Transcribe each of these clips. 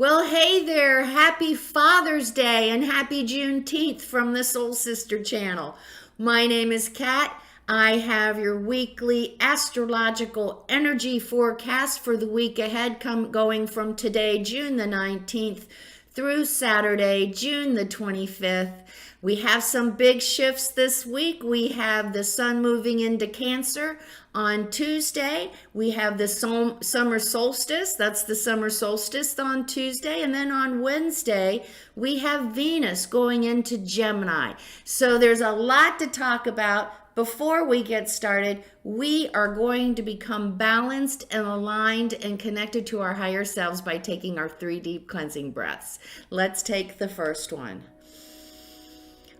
Well, hey there. Happy Father's Day and happy Juneteenth from the Soul Sister channel. My name is Kat. I have your weekly astrological energy forecast for the week ahead going from today, June the 19th, through Saturday, June the 25th. We have some big shifts this week. We have the sun moving into Cancer on Tuesday. We have the summer solstice. That's the summer solstice on Tuesday. And then on Wednesday, we have Venus going into Gemini. So there's a lot to talk about. Before we get started, we are going to become balanced and aligned and connected to our higher selves by taking our 3 deep cleansing breaths. Let's take the first one.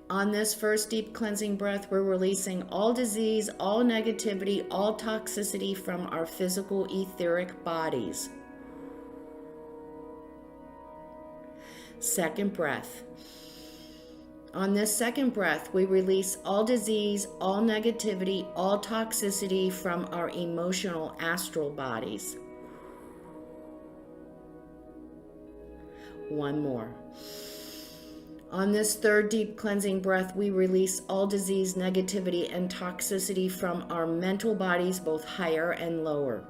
On this first deep cleansing breath, we're releasing all disease, all negativity, all toxicity from our physical etheric bodies. Second breath. On this second breath, we release all disease, all negativity, all toxicity from our emotional astral bodies. One more. On this third deep cleansing breath, we release all disease, negativity, and toxicity from our mental bodies, both higher and lower.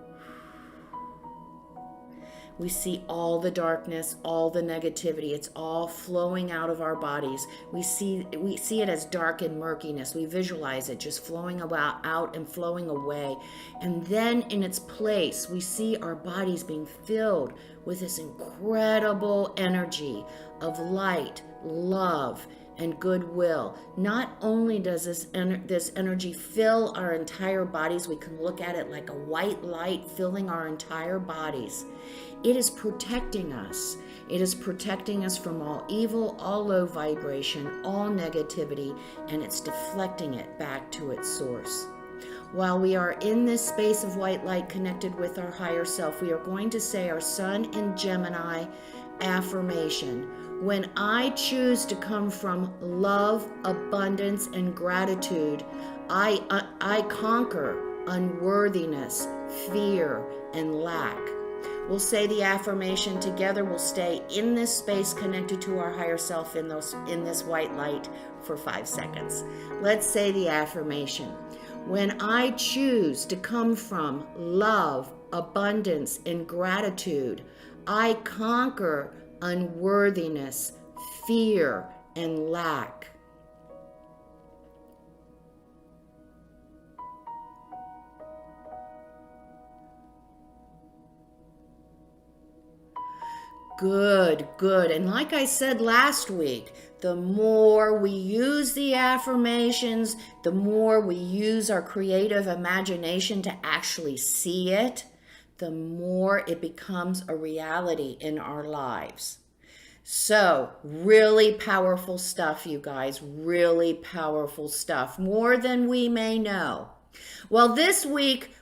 We see all the darkness, all the negativity. It's all flowing out of our bodies. We see it as dark and murkiness. We visualize it just flowing out and flowing away. And then in its place, we see our bodies being filled with this incredible energy of light, love, and goodwill. Not only does this energy fill our entire bodies, we can look at it like a white light filling our entire bodies. It is protecting us. It is protecting us from all evil, all low vibration, all negativity, and it's deflecting it back to its source. While we are in this space of white light connected with our higher self, we are going to say our Sun in Gemini affirmation. When I choose to come from love, abundance, and gratitude, I conquer unworthiness, fear, and lack. We'll say the affirmation together. We'll stay in this space connected to our higher self in this white light for 5 seconds. Let's say the affirmation. When I choose to come from love, abundance, and gratitude, I conquer unworthiness, fear, and lack. Good, good. And like I said last week, the more we use the affirmations, the more we use our creative imagination to actually see it, the more it becomes a reality in our lives. So, really powerful stuff, you guys. Really powerful stuff. More than we may know. Well, this week,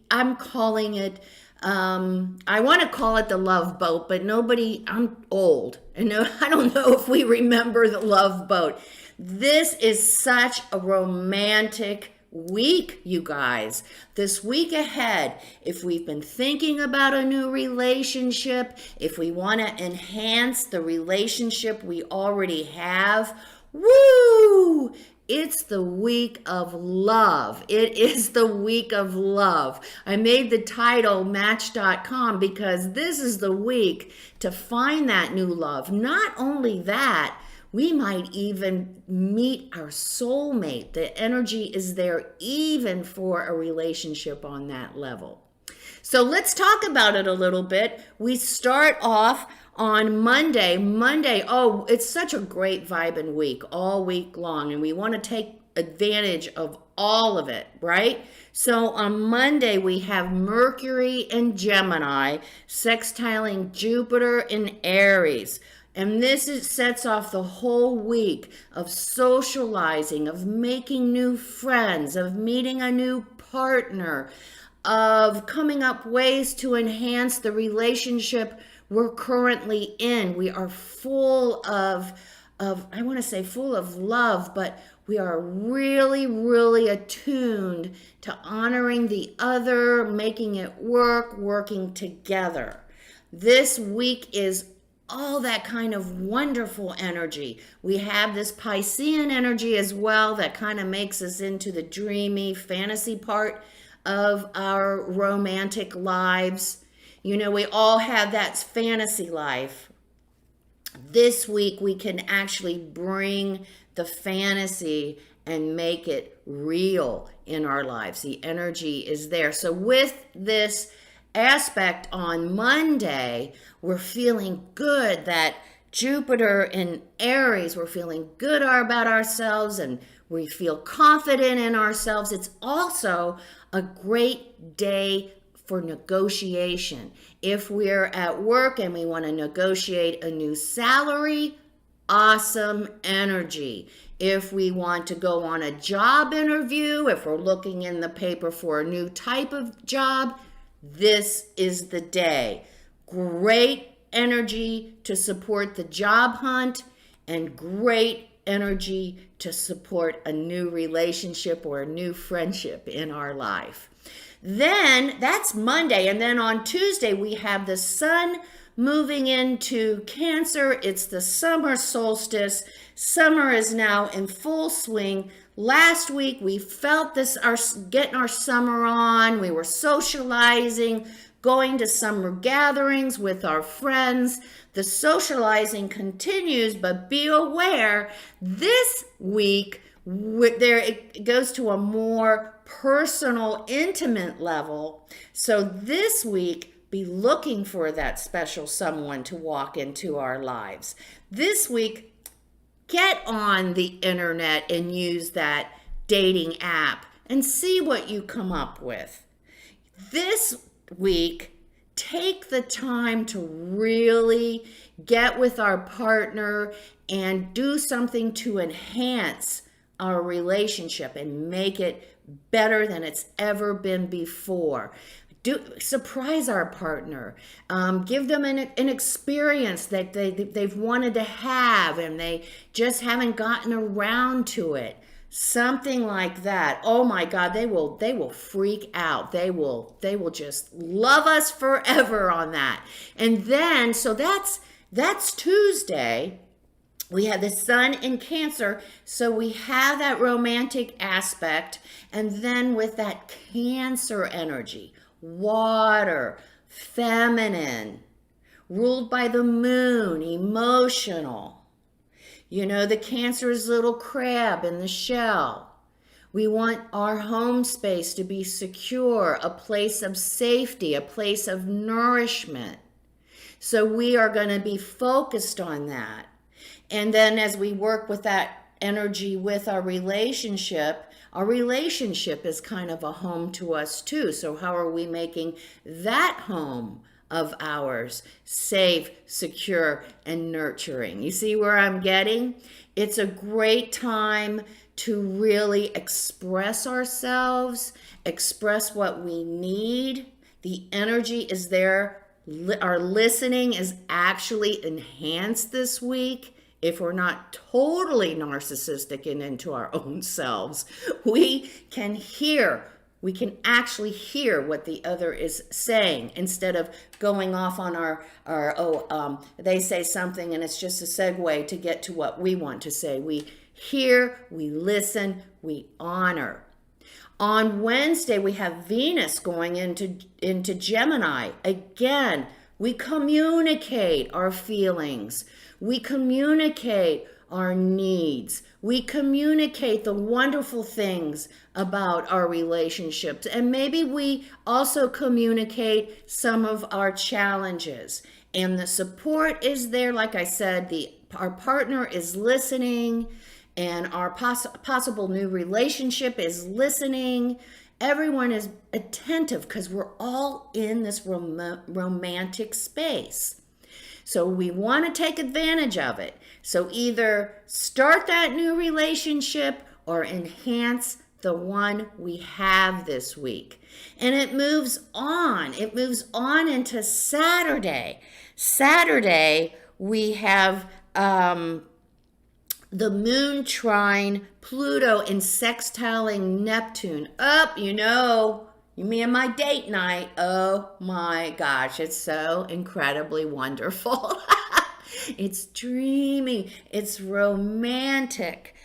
I'm calling it I want to call it the Love Boat, but I'm old. And I don't know if we remember the Love Boat. This is such a romantic week, you guys. This week ahead, if we've been thinking about a new relationship, if we want to enhance the relationship we already have, woo! It's the week of love. It is the week of love. I made the title Match.com because this is the week to find that new love. Not only that, we might even meet our soulmate. The energy is there even for a relationship on that level. So let's talk about it a little bit. We start off on Monday, it's such a great vibing week all week long, and we want to take advantage of all of it, right? So on Monday, we have Mercury in Gemini, sextiling Jupiter in Aries. And sets off the whole week of socializing, of making new friends, of meeting a new partner, of coming up ways to enhance the relationship we're currently in. We are full of I want to say full of love, but we are really, really attuned to honoring the other, making it work, working together. This week is all that kind of wonderful energy. We have this Piscean energy as well that kind of makes us into the dreamy fantasy part of our romantic lives. You know, we all have that fantasy life. This week, we can actually bring the fantasy and make it real in our lives. The energy is there. So, with this aspect on Monday, we're feeling good that Jupiter in Aries, we're feeling good about ourselves and we feel confident in ourselves. It's also a great day for negotiation. If we're at work and we want to negotiate a new salary, awesome energy. If we want to go on a job interview, if we're looking in the paper for a new type of job, this is the day. Great energy to support the job hunt and great energy to support a new relationship or a new friendship in our life. Then that's Monday. And then on Tuesday, we have the sun moving into Cancer. It's the summer solstice. Summer is now in full swing. Last week, we felt this, getting our summer on. We were socializing, going to summer gatherings with our friends. The socializing continues, but be aware this week, it goes to a more personal, intimate level. So this week, be looking for that special someone to walk into our lives. This week, get on the internet and use that dating app and see what you come up with. This week, take the time to really get with our partner and do something to enhance our relationship and make it better than it's ever been before. Surprise our partner. Give them an experience that they've wanted to have and they just haven't gotten around to it. Something like that. Oh my God, they will freak out. They will just love us forever on that. And then, so that's Tuesday. We have the sun in Cancer, so we have that romantic aspect. And then with that Cancer energy, water, feminine, ruled by the moon, emotional. You know, the Cancer is little crab in the shell. We want our home space to be secure, a place of safety, a place of nourishment. So we are going to be focused on that. And then as we work with that energy with our relationship is kind of a home to us too. So how are we making that home of ours safe, secure, and nurturing? You see where I'm getting? It's a great time to really express ourselves, express what we need. The energy is there. Our listening is actually enhanced this week. If we're not totally narcissistic and into our own selves, we can actually hear what the other is saying instead of going off on they say something and it's just a segue to get to what we want to say. We hear, we listen, we honor. On Wednesday, we have Venus going into Gemini. Again, we communicate our feelings. We communicate our needs. We communicate the wonderful things about our relationships. And maybe we also communicate some of our challenges. And the support is there. Like I said, our partner is listening and our possible new relationship is listening. Everyone is attentive because we're all in this romantic space. So we want to take advantage of it. So either start that new relationship or enhance the one we have this week. And it moves on. It moves on into Saturday. Saturday, we have the moon trine Pluto in sextiling Neptune. Me and my date night. Oh my gosh, it's so incredibly wonderful. It's dreamy. It's romantic.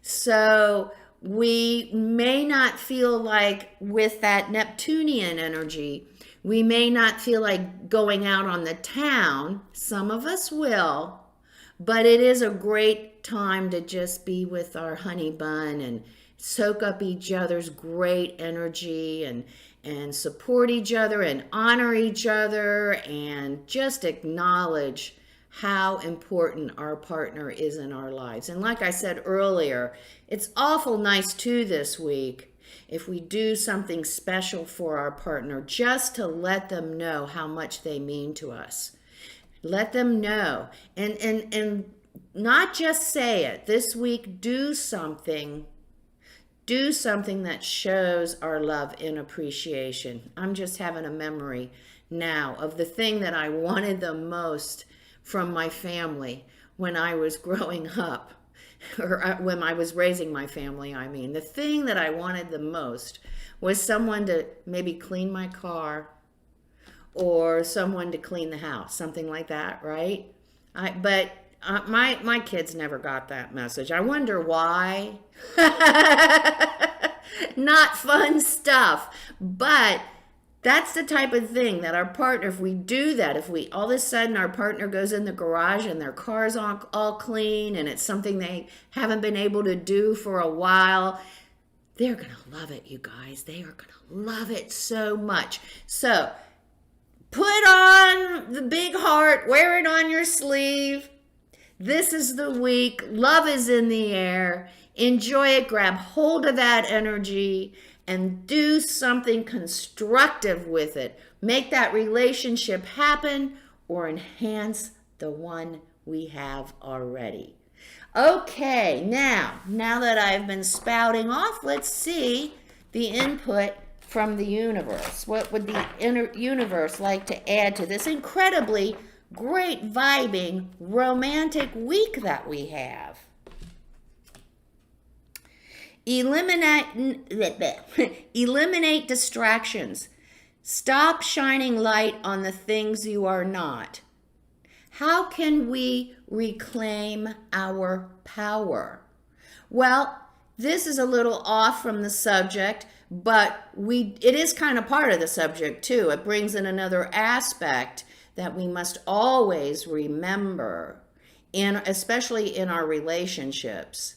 So we may not feel like, with that Neptunian energy, we may not feel like going out on the town. Some of us will, but it is a great time to just be with our honey bun and soak up each other's great energy, and support each other and honor each other, and just acknowledge how important our partner is in our lives. And like I said earlier, it's awful nice too this week if we do something special for our partner, just to let them know how much they mean to us. Let them know, and not just say it. This week, do something that shows our love and appreciation. I'm just having a memory now of the thing that I wanted the most from my family when I was growing up, or when I was raising my family. I mean, the thing that I wanted the most was someone to maybe clean my car, or someone to clean the house, something like that, right? But my kids never got that message. I wonder why. Not fun stuff, but that's the type of thing that our partner, if we do that, if we all of a sudden our partner goes in the garage and their car's all clean, and it's something they haven't been able to do for a while, they're gonna love it, you guys. They are gonna love it so much. So put on the big heart, wear it on your sleeve. This is the week. Love is in the air. Enjoy it. Grab hold of that energy and do something constructive with it. Make that relationship happen, or enhance the one we have already. Okay, now that I've been spouting off, let's see the input from the universe. What would the universe like to add to this incredibly great, vibing, romantic week that we have? Eliminate distractions. Stop shining light on the things you are not. How can we reclaim our power? Well, this is a little off from the subject, but it is kind of part of the subject too. It brings in another aspect that we must always remember, especially in our relationships.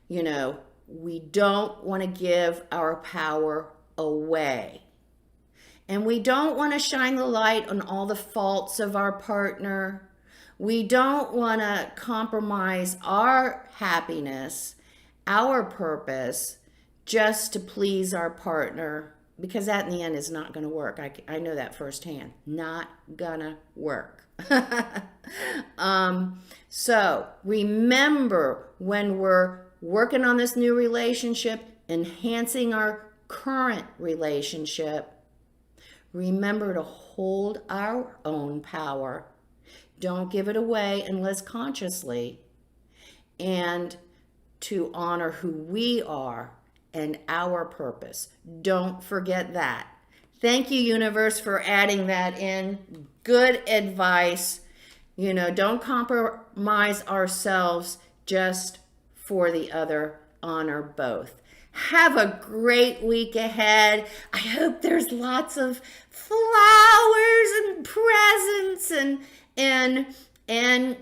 You know, we don't want to give our power away. And we don't want to shine the light on all the faults of our partner. We don't want to compromise our happiness, our purpose, just to please our partner, because that in the end is not going to work. I know that firsthand. Not gonna work. So remember, when we're working on this new relationship, enhancing our current relationship, remember to hold our own power. Don't give it away unless consciously, and to honor who we are and our purpose. Don't forget that. Thank you, universe, for adding that in. Good advice. You know, don't compromise ourselves just for the other. Honor both. Have a great week ahead. I hope there's lots of flowers and presents and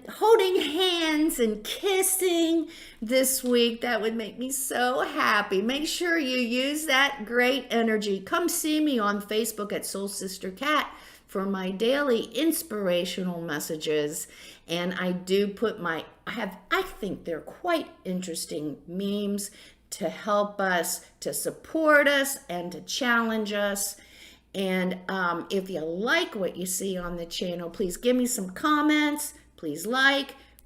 holding hands and kissing this week. That would make me so happy. Make sure you use that great energy. Come see me on Facebook at Soul Sister Cat for my daily inspirational messages. And I do put I think they're quite interesting memes to help us, to support us, and to challenge us. And if you like what you see on the channel, please give me some comments. Please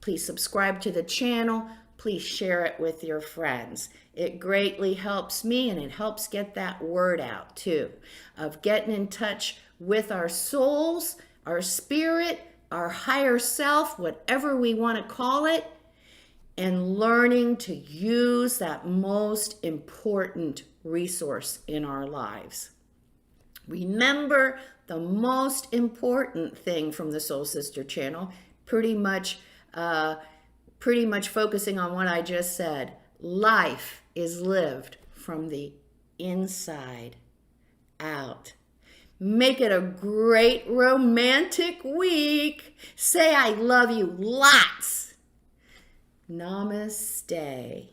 please subscribe to the channel. Please share it with your friends. It greatly helps me, and it helps get that word out too, of getting in touch with our souls, our spirit, our higher self, whatever we want to call it, and learning to use that most important resource in our lives. Remember the most important thing from the Soul Sister channel, pretty much focusing on what I just said. Life is lived from the inside out. Make it a great romantic week. Say I love you lots. Namaste.